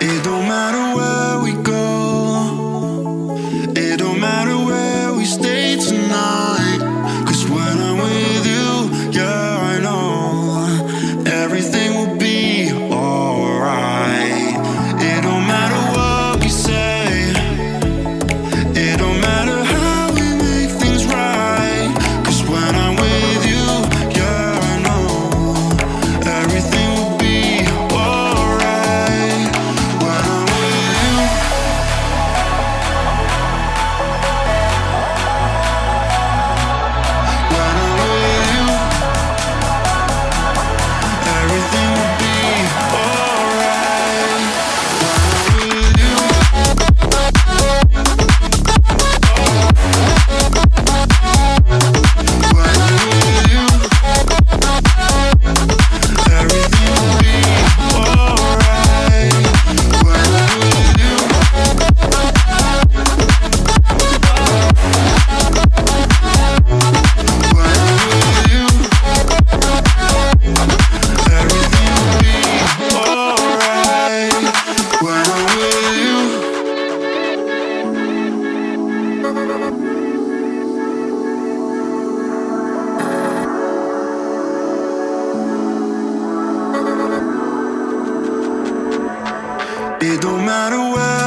It don't matter where we go, it don't matter where we stay tonight. 'Cause when I'm with you, yeah, I know everything will be alright. It don't matter what we say, it don't matter how we make things right. 'Cause when I'm with you, yeah, I know everything will be alright. When I'm with you, when I'm with you, everything will be alright. When I'm with you, when I'm with you, everything will be alright. When I'm with you, when I'm with you, everything will be alright. When I'm with you. It don't matter where